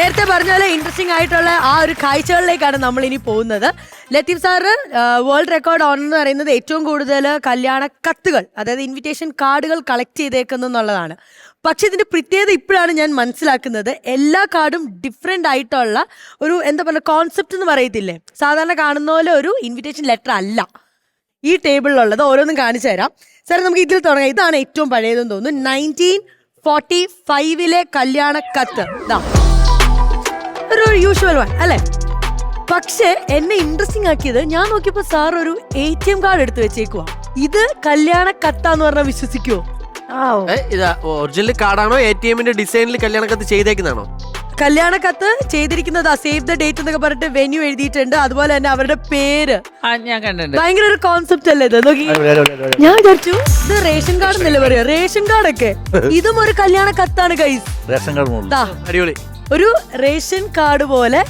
നേരത്തെ പറഞ്ഞ പോലെ ഇൻട്രസ്റ്റിംഗ് ആയിട്ടുള്ള ആ ഒരു കാഴ്ചകളിലേക്കാണ് നമ്മൾ ഇനി പോകുന്നത്. Latheef sir world record on എന്ന് പറയുന്നത് ഏറ്റവും കൂടുതൽ കല്യാണ കത്തുകൾ, അതായത് ഇൻവിറ്റേഷൻ കാർഡുകൾ കളക്ട് ചെയ്തേക്കുന്നു എന്നുള്ളതാണ്. പക്ഷെ ഇതിന്റെ പ്രത്യേകത ഇപ്പോഴാണ് ഞാൻ മനസ്സിലാക്കുന്നത്. എല്ലാ കാർഡും ഡിഫറെന്റ് ആയിട്ടുള്ള ഒരു എന്താ പറയുക കോൺസെപ്റ്റ് എന്ന് പറയത്തില്ലേ, സാധാരണ കാണുന്ന പോലെ ഒരു ഇൻവിറ്റേഷൻ ലെറ്റർ അല്ല ഈ ടേബിളിലുള്ളത്. ഓരോന്നും കാണിച്ചു തരാം. സാർ നമുക്ക് ഇതിൽ തുടങ്ങാം. ഇതാണ് ഏറ്റവും പഴയതെന്ന് തോന്നുന്നു. 1945 കല്യാണ കത്ത്. ഒരു യൂഷ്വൽ വൺ അല്ലെ? പക്ഷെ എന്നെ ഇൻട്രസ്റ്റിംഗ് ആക്കിയത് ഞാൻ നോക്കിയപ്പോ സാർ ഒരു ATM കാർഡ് എടുത്ത് വെച്ചേക്കുവാ. ഇത് കല്യാണ കത്താന്ന് പറഞ്ഞാൽ വിശ്വസിക്കുവോ? ഒറിജിനൽ കാർഡാണോ ATM ഡിസൈനിൽ കല്യാണ കത്ത് ചെയ്തേക്കുന്നതാണോ? കല്യാണ കത്ത് ചെയ്തിരിക്കുന്നത് സേവ് ദ ഡേറ്റ് എന്നൊക്കെ പറഞ്ഞിട്ട് വെന്യൂ എഴുതിയിട്ടുണ്ട്. അതുപോലെ തന്നെ അവരുടെ പേര് ഞാൻ കണ്ടിട്ടുണ്ട്. ഭയങ്കര ഒരു കോൺസെപ്റ്റ് അല്ലേ ഇത്? നോക്കി ഞാൻ വിചാരിച്ചു ഇത് റേഷൻ കാർഡ് എന്നല്ലേ പറയാ, റേഷൻ കാർഡൊക്കെ. ഇതും ഒരു കല്യാണ കത്താണ് ഗൈസ്. അടിപൊളി. ഒരു റേഷൻ കാർഡ് പോലെ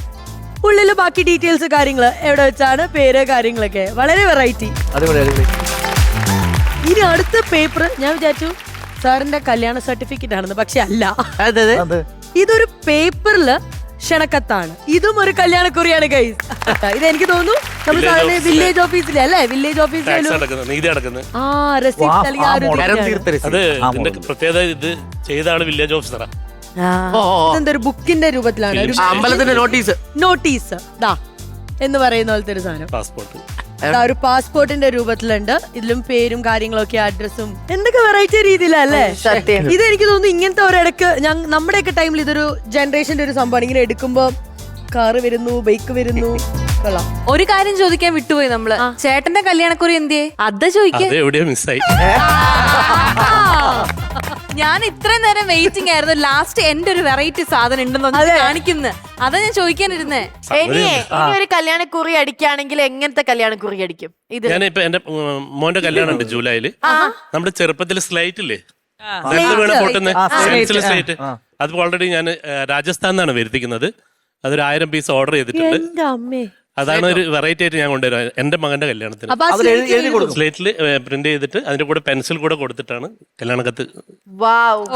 ഉള്ളില് ബാക്കി ഡീറ്റെയിൽസ് കാര്യങ്ങള് എവിടെ വെച്ചാണ് പേര് കാര്യങ്ങളൊക്കെ. വളരെ വെറൈറ്റി. ഇനി അടുത്ത പേപ്പർ ഞാൻ വിചാരിച്ചു സാറിന്റെ കല്യാണ സർട്ടിഫിക്കറ്റ് ആണെന്ന്, പക്ഷെ അല്ല. ഇതൊരു പേപ്പറില് ക്ഷണക്കത്താണ്. ഇതും ഒരു കല്യാണക്കുറിയാണ് ഗൈസ്. ഇതെനിക്ക് തോന്നുന്നു നമ്മൾ സാറിന് വില്ലേജ് ഓഫീസിലെ അല്ലേ, വില്ലേജ് ഓഫീസിലെ പ്രത്യേകത ഇത് ചെയ്ത ആള് വില്ലേജ് ഓഫീസറാ. ഇതെന്തൊരു ബുക്കിന്റെ രൂപത്തിലാണ്, അമ്പലത്തിന്റെ നോട്ടീസ് എന്ന് പറയുന്ന പോലത്തെ ഒരു സാധനം. പാസ്പോർട്ട് ഒരു പാസ്പോർട്ടിന്റെ രൂപത്തിലുണ്ട്. ഇതിലും പേരും കാര്യങ്ങളൊക്കെ അഡ്രസ്സും എന്തൊക്കെ വെറൈറ്റി രീതിയിലല്ലേ. ഇതെനിക്ക് തോന്നുന്നു ഇങ്ങനത്തെ ഒരിടക്ക് നമ്മുടെയൊക്കെ ടൈമിൽ ഇതൊരു ജനറേഷന്റെ ഒരു സംഭവമാണ്. ഇങ്ങനെ എടുക്കുമ്പോ കാറ് വരുന്നു, ബൈക്ക് വരുന്നു. ഒരു കാര്യം ചോദിക്കാൻ വിട്ടുപോയി നമ്മള്. ചേട്ടന്റെ കല്യാണക്കുറി എന്തിയെ? അത് ചോദിക്കാൻ എവിടെയോ മിസ്സായി. ഞാൻ ഇത്രയും നേരം വെയിറ്റിംഗ് ആയിരുന്നു. ലാസ്റ്റ് എന്റെ ഒരു വെറൈറ്റി സാധനം ഉണ്ടെന്ന് കാണിക്കുന്നു. അതാ ഞാൻ ചോദിക്കാനിരുന്നേ. ഇനി ഒരു കല്യാണക്കുറി അടിക്കുകയാണെങ്കിൽ എങ്ങനത്തെ കല്യാണക്കുറി അടിക്കും? ഇത് ഞാനിപ്പോ എന്റെ മോന്റെ കല്യാണം ഉണ്ട് ജൂലൈയില്. നമ്മുടെ ചെറുപ്പത്തിൽ സ്ലൈറ്റ് ഇല്ലേ, വീണ പൊട്ടുന്ന സ്ലൈറ്റ്, അത് ഓൾറെഡി ഞാൻ രാജസ്ഥാൻ നിന്നാണ് വരുത്തിക്കുന്നത്. അതൊരു 1000 പീസ് ഓർഡർ ചെയ്തിട്ടുണ്ട്. അതാണ് ഒരു വെറൈറ്റി ആയിട്ട് ഞാൻ കൊണ്ടുവരാം എന്റെ മകന്റെ കല്യാണത്തിന്. സ്ലേറ്റിൽ പ്രിന്റ് ചെയ്തിട്ട് അതിന്റെ കൂടെ പെൻസിൽ കൂടെ കൊടുത്തിട്ടാണ് കല്യാണ കത്ത്.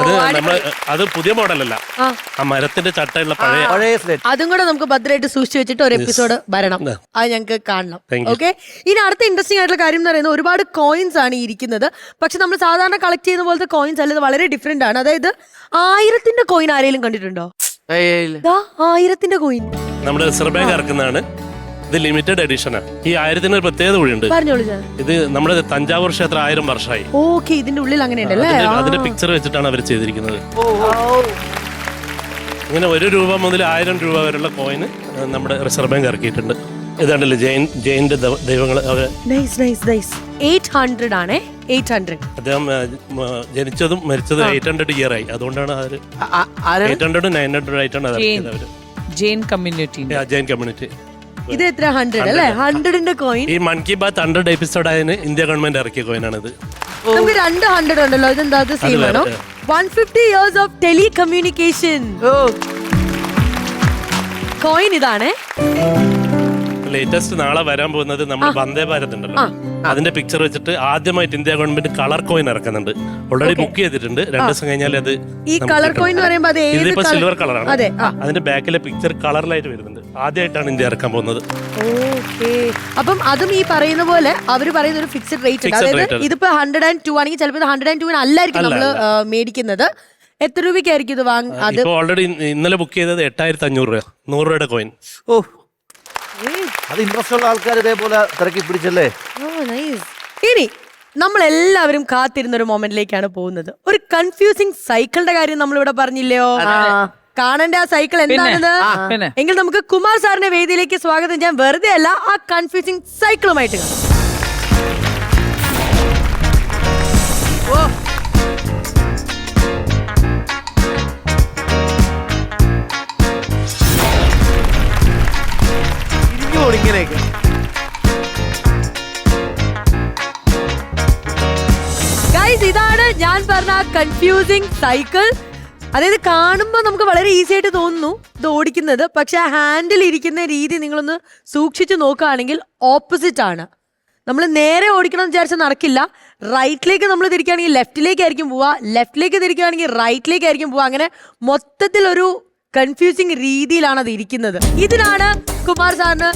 അത് നമ്മള് അത് പുതിയ മോഡലല്ല, ആ മരത്തിന്റെ ചട്ടയുള്ള പഴയ സ്ലേറ്റ്. അതും കൂടെ നമുക്ക് ഭദ്രമായിട്ട് സൂക്ഷിച്ചു വെച്ചിട്ട് ഒരു എപ്പിസോഡ് വരണം, അത് ഞങ്ങൾക്ക് കാണണം. ഓക്കെ. ഇനി അടുത്ത ഇൻട്രസ്റ്റിംഗ് ആയിട്ടുള്ള കാര്യം എന്ന് പറയുന്നത് ഒരുപാട് കോയിൻസ് ആണ് ഇരിക്കുന്നത്. പക്ഷെ നമ്മൾ സാധാരണ കളക്ട് ചെയ്യുന്ന പോലത്തെ കോയിൻസ് അല്ല, ഇത് വളരെ ഡിഫറെന്റ് ആണ്. അതായത് 1000ന്റെ കോയിൻ ആരെങ്കിലും കണ്ടിട്ടുണ്ടോ? 1000ന്റെ കോയിൻ നമ്മുടെ റിസർവ് ബാങ്ക് ഇറക്കുന്നതാണ്. ഇത് ലിമിറ്റഡ് എഡിഷനാ. ഈ 1000ന് ഒരു പ്രത്യേകത കൂടിയുണ്ട്. ഇത് നമ്മുടെ തഞ്ചാവൂർ ക്ഷേത്രം 1000 വർഷമായി. ഓക്കെ, ഇതിന്റെ ഉള്ളിൽ അങ്ങനെ ഉണ്ടല്ലേ. അതിന്റെ പിക്ചർ വെച്ചിട്ടാണ് അവർ ചെയ്തിരിക്കുന്നത്. ഇങ്ങനെ 1 രൂപ മുതൽ 1000 രൂപ വരെയുള്ള കോയിന് നമ്മുടെ റിസർവ് ബാങ്ക് ഇറക്കിയിട്ടുണ്ട്. ഇതാണ്ടല്ലോ ജൈന്റെ ദൈവങ്ങൾ. 800 ആണ്. 800 അദ്ദേഹം ജനിച്ചതും മരിച്ചതും 800 ഇയർ ആയി. അതുകൊണ്ടാണ് 800 900 ആയിട്ടാണ് അവര് ജെയിൻ കമ്മ്യൂണിറ്റി. ഇത് എത്ര 100 അല്ലേ? 100ന്റെ കോയിൻ. ഈ മൻ കി ബാത്ത് 100 എപ്പിസോഡ് ആയതിന് ഇന്ത്യ ഗവൺമെന്റ് ഇറക്കിയ കോയിനാണിത്. നമുക്ക് 2 100 ഉണ്ടല്ലോ. ഇതെന്താ സെയിം ആണോ? 150 years of telecommunication കോയിൻ ഇതാണ്. ലേറ്റസ്റ്റ് നാളെ വരാൻ പോകുന്നത് നമ്മൾ വന്ദേ ഭാരത് ഉണ്ടല്ലോ, അതിന്റെ പിക്ചർ വെച്ചിട്ട് ആദ്യമായിട്ട് ഇന്ത്യ ഗവൺമെന്റ് കളർ കോയിൻ ഇറക്കുന്നുണ്ട്. ഓൾറെഡി ബുക്ക് ചെയ്തിട്ടുണ്ട്. 2 ദിവസം കഴിഞ്ഞാൽ അത്. ഈ കളർ കോയിൻ എന്ന് പറയുമ്പോൾ ഇതിപ്പോ സിൽവർ കളറാണ്. അതിന്റെ ബാക്കിലെ പിക്ചർ കളറിലായിട്ട് വരുന്നുണ്ട്. ആദ്യമായിട്ടാണ് ഇന്ത്യ ഇറക്കാൻ പോകുന്നത്. അപ്പം അതും ഈ പറയുന്ന പോലെ അവര് പറയുന്ന ഒരു ഫിക്സഡ് റേറ്റ് ഉണ്ട്. അതായത് ഇതിപ്പോ 102 ആണെങ്കിൽ ചിലപ്പോൾ 102 അല്ലായിരിക്കും നമ്മള് മേടിക്കുന്നത്. എത്ര രൂപയ്ക്കായിരിക്കും ഇത് വാങ്ങുന്നത്? ഓൾറെഡി ഇന്നലെ ബുക്ക് ചെയ്തത് 8500 രൂപ, 100 രൂപയുടെ കോയിൻ. അത് ഇൻട്രസ്റ്റ് ഉള്ള ആൾക്കാർ ഇതേപോലെ തിരക്കി പിടിച്ചല്ലേ. ഇനി നമ്മൾ എല്ലാവരും കാത്തിരുന്ന ഒരു മൊമെന്റിലേക്കാണ് പോകുന്നത്. ഒരു കൺഫ്യൂസിംഗ് സൈക്കിളിന്റെ കാര്യം നമ്മളിവിടെ പറഞ്ഞില്ലയോ? കാണേണ്ട ആ സൈക്കിൾ എന്താണെന്ന് എങ്കിൽ നമുക്ക് കുമാർ സാറിന്റെ വേദിയിലേക്ക് സ്വാഗതം ചെയ്യാൻ. വെറുതെ അല്ല, ആ കൺഫ്യൂസിംഗ് സൈക്കിളുമായിട്ട് ഇങ്ങനെയൊക്കെ. ഗൈസ്, ഇതാണ് ഞാൻ പറഞ്ഞ കൺഫ്യൂസിംഗ് സൈക്കിൾ. അതായത് കാണുമ്പോൾ നമുക്ക് വളരെ ഈസി ആയിട്ട് തോന്നുന്നു ഇത് ഓടിക്കുന്നത്. പക്ഷെ ആ ഹാൻഡിൽ ഇരിക്കുന്ന രീതി നിങ്ങളൊന്ന് സൂക്ഷിച്ചു നോക്കുകയാണെങ്കിൽ ഓപ്പോസിറ്റ് ആണ്. നമ്മൾ നേരെ ഓടിക്കണം എന്ന് വിചാരിച്ചാൽ നടക്കില്ല. റൈറ്റിലേക്ക് നമ്മൾ തിരിക്കുകയാണെങ്കിൽ ലെഫ്റ്റിലേക്കായിരിക്കും പോവുക, ലെഫ്റ്റിലേക്ക് തിരിക്കുകയാണെങ്കിൽ റൈറ്റിലേക്കായിരിക്കും പോവുക. അങ്ങനെ മൊത്തത്തിലൊരു കൺഫ്യൂസിങ് രീതിയിലാണ് അത് ഇരിക്കുന്നത്. ഇതിനാണ് കുമാർ സാറിന്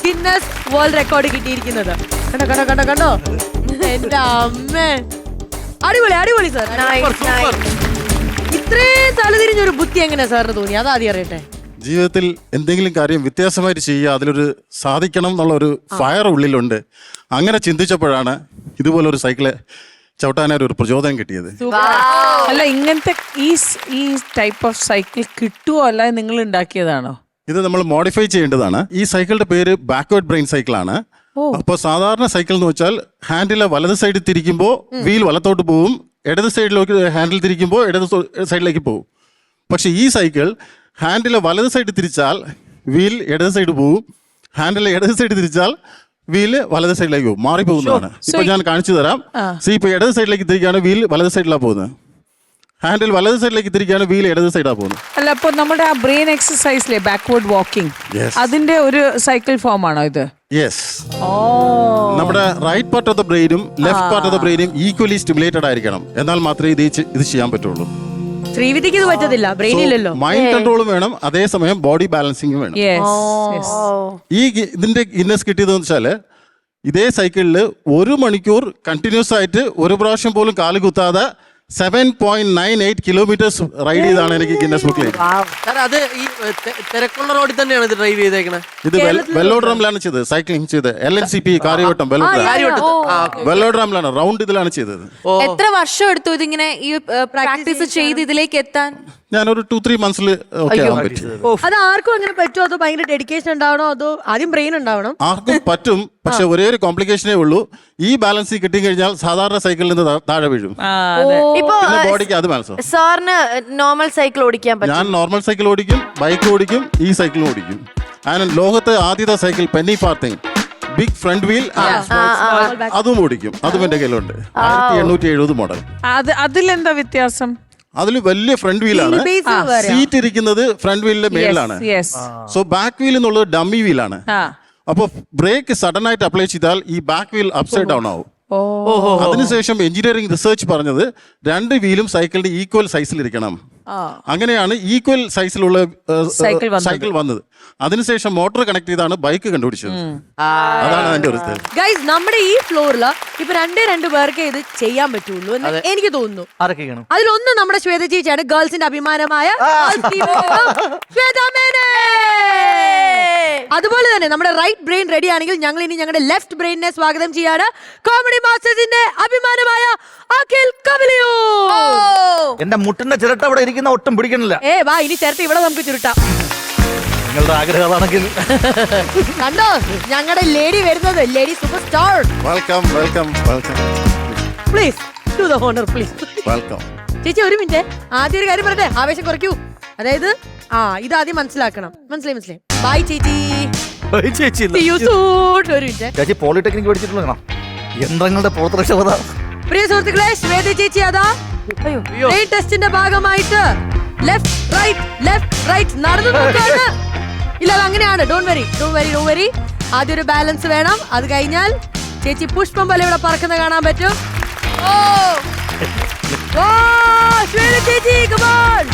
ഗിന്നസ് വേൾഡ് റെക്കോർഡ് കിട്ടിയിരിക്കുന്നത്. കണ്ടോ കണ്ടോ കണ്ടോ കണ്ടോ എന്റെ അമ്മേ, അടിപൊളി അടിപൊളി സാർ. ഇത്രയും തലതിരിഞ്ഞൊരു ബുദ്ധി എങ്ങനെയാ സാറിന് തോന്നി? അതാദ്യം അറിയട്ടെ. ജീവിതത്തിൽ എന്തെങ്കിലും കാര്യം വ്യത്യാസമായിട്ട് ചെയ്യുക, അതിലൊരു സാധിക്കണം എന്നുള്ള ഒരു ഫയർ ഉള്ളിലുണ്ട്. അങ്ങനെ ചിന്തിച്ചപ്പോഴാണ് ഇതുപോലൊരു സൈക്കിള് ചവിട്ടാനൊരു ഒരു പ്രചോദനം കിട്ടിയത്. അല്ല, ഇങ്ങനത്തെ ഈ ടൈപ്പ് ഓഫ് സൈക്കിൾ കിട്ടുമോ അല്ല നിങ്ങൾ ഉണ്ടാക്കിയതാണോ? ഇത് നമ്മൾ മോഡിഫൈ ചെയ്യേണ്ടതാണ്. ഈ സൈക്കിളിന്റെ പേര് ബാക്ക്വേർഡ് ബ്രെയിൻ സൈക്കിളാണ്. അപ്പോൾ സാധാരണ സൈക്കിൾ എന്ന് വെച്ചാൽ ഹാൻഡിലെ വലത് സൈഡിൽ തിരിക്കുമ്പോൾ വീൽ വലത്തോട്ട് പോകും, ഇടത് സൈഡിലേക്ക് ഹാൻഡിൽ തിരിക്കുമ്പോൾ ഇടത് സൈഡിലേക്ക് പോകും. പക്ഷെ ഈ സൈക്കിൾ ഹാൻഡിലെ വലത് സൈഡ് തിരിച്ചാൽ വീൽ ഇടത് സൈഡ് പോകും, ഹാൻഡിലെ ഇടത് സൈഡ് തിരിച്ചാൽ വീല് വലത് സൈഡിലേക്ക് പോകും, മാറിപ്പോകുന്നതാണ്. ഇപ്പൊ ഞാൻ കാണിച്ചു തരാം. ഇപ്പൊ ഇടത് സൈഡിലേക്ക് തിരിക്കുകയാണ്, വീൽ വലത് സൈഡിലാണ് പോകുന്നത്. ഹാൻഡിൽ വലത് സൈഡിലേക്ക് തിരിക്കുകയാണ്, വീൽ ഇടത് സൈഡാണ് പോകുന്നത്. അല്ല, അപ്പൊ നമ്മുടെ ആ ബ്രെയിൻ എക്സസൈസിലെ ബാക്ക്വേർഡ് വാക്കിംഗ്, Yes. അതിന്റെ ഒരു സൈക്കിൾ ഫോം ആണോ ഇത്? യെസ്. നമ്മുടെ റൈറ്റ് പാർട്ട് ഓഫ് ദ ബ്രെയിനും ലെഫ്റ്റ് പാർട്ട് ഓഫ് ദ ബ്രെയിനും ഈക്വലി സ്റ്റിമുലേറ്റഡ് ആയിരിക്കണം, എന്നാൽ മാത്രമേ ഇത് ചെയ്യാൻ പറ്റുള്ളൂ. ശ്രീവിദ്യക്ക് ഇത് പറ്റത്തില്ല, ബ്രെയിൻ ഇല്ലല്ലോ. മൈൻഡ് കൺട്രോളും വേണം, അതേസമയം ബോഡി ബാലൻസിംഗും വേണം. ഇതിന്റെ ഗിന്നസ് കിട്ടിയതെന്ന് വെച്ചാല് ഇതേ സൈക്കിളിൽ 1 മണിക്കൂർ കണ്ടിന്യൂസ് ആയിട്ട് ഒരു പ്രാവശ്യം പോലും കാല് കുത്താതെ 7.98 കിലോമീറ്റേഴ്സ് റൈഡ് ചെയ്താണ് എനിക്ക് ഗിന്നസ് ബുക്കിൽ. സാർ അത് ഈ തിരക്കുള്ള റോഡിൽ തന്നെയാണ് ഇത് ഡ്രൈവ് ചെയ്തേക്കണേ. ഇത് വെല്ലോഡ്രാമിലാണ് ചെയ്തത്, സൈക്ലിംഗ് ചെയ്ത് LNCP കാര്യവട്ടം വെല്ലോഡ്രാമിലാണ്, റൗണ്ട് ഇതിലാണ് ചെയ്തത്. എത്ര വർഷം എടുത്തു ഇതിങ്ങനെ ഈ പ്രാക്ടീസ് ചെയ്ത് ഇതിലേക്ക് എത്താൻ? ഞാനൊരു 2-3 മന്ത്സിൽ ഓക്കെ ആവാൻ പറ്റും. അത് ആർക്കും അങ്ങനെ പറ്റുമോ? അതോ ഭയങ്കര ഡെഡിക്കേഷൻ ഉണ്ടാവണോ? അതോ ആദ്യം ബ്രെയിൻ ഉണ്ടാവണം? ആർക്കും പറ്റും, പക്ഷെ ഒരേ ഒരു കോംപ്ലിക്കേഷനേ ഉള്ളൂ. ഈ ബാലൻസ് കിട്ടിക്കഴിഞ്ഞാൽ സാധാരണ സൈക്കിളിൽ നിന്ന് താഴെ വീഴും. ഇപ്പൊ പിന്നെ ബോഡിക്ക് അത് ബാലൻസ്. സാറിന് നോർമൽ സൈക്കിൾ ഓടിക്കാൻ പറ്റും? ഞാൻ നോർമൽ സൈക്കിൾ ഓടിക്കും, ബൈക്ക് ഓടിക്കും, ഈ സൈക്കിളും ഓടിക്കും. ആൻഡ് ലോകത്തെ ആദ്യത്തെ cycle penny farthing big front wheel അതും ഓടിക്കും, അതും എന്റെ കയ്യിലുണ്ട്. 1870 മോഡൽ. അതിലെന്താ വ്യത്യാസം? അതിൽ വലിയ ഫ്രണ്ട് വീലാണ്, സീറ്റ് ഇരിക്കുന്നത് ഫ്രണ്ട് വീലിന്റെ മേളിലാണ്. സോ ബാക്ക് വീൽ എന്നുള്ളത് ഡമ്മി വീലാണ്. അപ്പൊ ബ്രേക്ക് സഡൻ ആയിട്ട് അപ്ലൈ ചെയ്താൽ ഈ ബാക്ക് വീൽ അപ്സൈഡ് ഡൗൺ ആവും. അതിനുശേഷം എഞ്ചിനീയറിംഗ് റിസർച്ച് പറഞ്ഞത് 2 വീലും സൈക്കിളിന്റെ ഈക്വൽ സൈസിലിരിക്കണം. അങ്ങനെയാണ് ഈക്വൽ സൈസിലുള്ള സൈക്കിൾ വന്നത്. അതിനുശേഷം മോട്ടോർ കണക്ട് ചെയ്താണ് ബൈക്ക് കണ്ടുപിടിച്ചത്. അതാണ് അതിന്റെ ഒരു ഗൈസ്, നമ്മുടെ ഈ ഫ്ലോറില് ഇപ്പൊ 2 പേർക്ക് ഇത് ചെയ്യാൻ പറ്റുള്ളൂ എന്ന് എനിക്ക് തോന്നുന്നു. അതിലൊന്ന് നമ്മുടെ ശ്വേത ചേച്ചിയാണ്, ഗേൾസിന്റെ അഭിമാനമായ ശ്വേത മേനോൻ. അതുപോലെ തന്നെ നമ്മുടെ റൈറ്റ് ബ്രെയിൻ റെഡി ആണെങ്കിൽ ഞങ്ങൾ ഇനി ഞങ്ങളുടെ ലെഫ്റ്റ് ബ്രെയിനിനെ സ്വാഗതം ചെയ്യാണ്. കോമഡി മാസ്റ്റേഴ്സിന്റെ അഭിമാനമായ അഖിൽ കവലിയൂർ. എന്റെ മുട്ടിന്റെ ചിരട്ട അവിടെ ഇരിക്കുന്ന ഒട്ടും പിടിക്കണില്ല. വാ, ഇനി ചേർത്ത് ഇവിടെ നമുക്ക് ചുരുട്ടാം. നിങ്ങളുടെ ആഗ്രഹമാണെങ്കിൽ കണ്ടോ ഞങ്ങളുടെ ലേഡി വരുന്നത്, lady super star. Welcome welcome welcome please do the honour please. Welcome. ചേച്ചി ഒരു മിനിറ്റ്, ആദ്യം ഒരു കാര്യം പറഞ്ഞേ, ആവേശം കുറയ്ക്കൂ. അതായത് ഇത് ആദ്യം മനസ്സിലാക്കണം. മനസ്സിലായി. ബൈ ചേച്ചി. See you soon. ഒരു മിനിറ്റ്. ചേച്ചി പോളിടെക്നിക് പഠിച്ചിട്ടുള്ള യന്ത്രങ്ങളുടെ പ്രവർത്തനക്ഷമത. പ്രിയ സുഹൃത്തുക്കളെ, ശ്വേത ചേച്ചി അതാ ബ്രെയിൻ ടെസ്റ്റിന്റെ ഭാഗമായിട്ട് ലെഫ്റ്റ് റൈറ്റ് നടന്നു നോക്കാണ്. ഇല്ല, അത് അങ്ങനെയാണ്. ഡോണ്ട് വരി. ആദ്യം ഒരു ബാലൻസ് വേണം. അത് കഴിഞ്ഞാൽ ചേച്ചി പുഷ്പം പോലെ ഇവിടെ പറക്കുന്ന കാണാൻ പറ്റും. ശ്വേത ചേച്ചി, come on.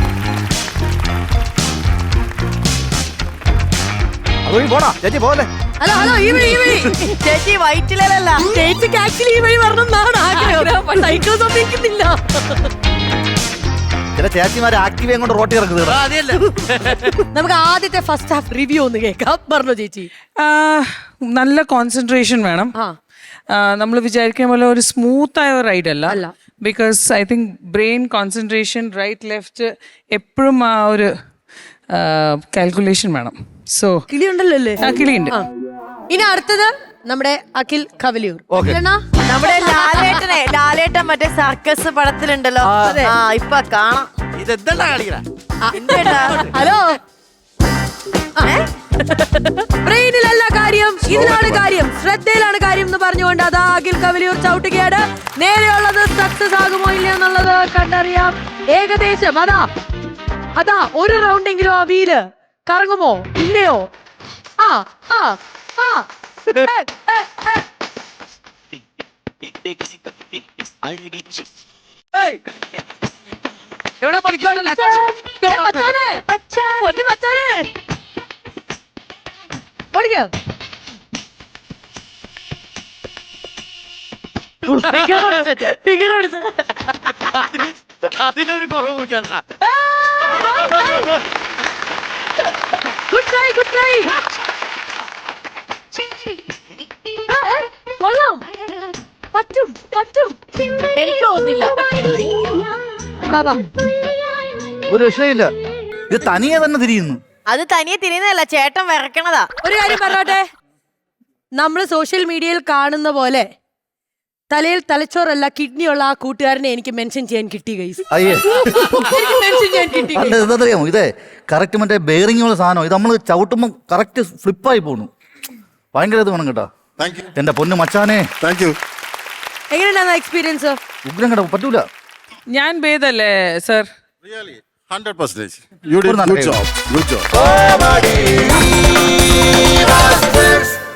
അതുവഴി പോടാ ചേച്ചി, പോലെ. ഹലോ, ഈ വഴി. ചേച്ചി വൈറ്റിലല്ല, ചേച്ചിക്ക് ആക്ച്വലി ഈ വഴി വരണം എന്നാണ് ആഗ്രഹം. സൈക്കിൾ സമ്മതിക്കുന്നില്ല. ചില ചേച്ചിമാരെ ആക്റ്റീവ് കൊണ്ട് റോട്ടി ഇറക്കുന്നത്. അതെയല്ലേ. നമുക്ക് ആദ്യത്തെ ഫസ്റ്റ് ഹാഫ് റിവ്യൂ ഒന്ന് കേൾക്കാം. പറഞ്ഞോ ചേച്ചി. നല്ല കോൺസെൻട്രേഷൻ വേണം. നമ്മൾ വിചാരിക്കുന്ന പോലെ ഒരു സ്മൂത്ത് ആയ റൈഡ് അല്ല. Because I think brain concentration, right left എപ്പോഴും ആ ഒരു കാൽക്കുലേഷൻ വേണം. സോ കിളിയുണ്ടല്ലോ അല്ലേ? കിളിയുണ്ട്. ഇനി അടുത്തത് നമ്മുടെ അഖിൽ കവലിയൂർ. നമ്മുടെ ലാലേട്ടൻ മറ്റേ സർക്കസ് പടത്തിലുണ്ടല്ലോ. ഇപ്പൊ കാണാം. ഇതെന്താ കാണിക്കണ? ഹലോ, ബ്രെയിനിലല്ല കാര്യം, ഇതിലാണ് കാര്യം, ശ്രദ്ധയിലാണ് കാര്യം എന്ന് പറഞ്ഞുകൊണ്ട് അതാ അഖിൽ കവലിയൂർ ചവിട്ടുകയാണ്. നേരെയുള്ളത് സക്സസ് ആകുമോ ഇല്ലയോ എന്നുള്ളത് കണ്ടറിയാം. ഏകദേശം അതാ ഒരു റൗണ്ടെങ്കിലും ആ വീല് കറങ്ങുമോ ഇല്ലയോ? എവിടെ പഠിക്കാണ് പഠിക്കാം അതിനൊരു കുറവ് ഗുഡ് ട്രൈ ഗുഡ് ട്രൈ കൊള്ളാം പറ്റും പറ്റും എനിക്ക് തോന്നുന്നില്ല. ബാബാ ഒരു രക്ഷയില്ല, ഇത് തനിയെ തന്നെ തിരിയുന്നു. അത് തനിയെ തിരിയുന്നതല്ല, ചേട്ടൻ വിറക്കണതാ. ഒരു കാര്യം പറഞ്ഞോട്ടെ, നമ്മൾ സോഷ്യൽ മീഡിയയിൽ കാണുന്ന പോലെ തലയിൽ തലച്ചോറല്ല കിഡ്നി ഉള്ള ആ കൂട്ടുകാരനെ എനിക്ക് മെൻഷൻ ചെയ്യാൻ കിട്ടി ഗൈസ്. അയ്യേ, എനിക്ക് മെൻഷൻ ചെയ്യാൻ കിട്ടി അല്ല എന്തറിയാമോ, ഇതേ കറക്റ്റ് മറ്റേ ബെയറിംഗ് ഉള്ള സാധനം. ഇത് നമ്മൾ ചവിട്ടുമ്പോൾ കറക്റ്റ് ഫ്ലിപ്പായി പോണു. ഭയങ്കര ഇത് വേണം കേട്ടോ. താങ്ക് യു എന്റെ പൊന്നു മച്ചാനെ, താങ്ക് യു. എങ്ങനെയുണ്ടായിരുന്നു എക്സ്പീരിയൻസ്? ഉഗ്രം കേട്ടോ, പറ്റൂല. ഞാൻ ഭേദല്ലേ sir? Really, 100%. You did Good good job. Good job.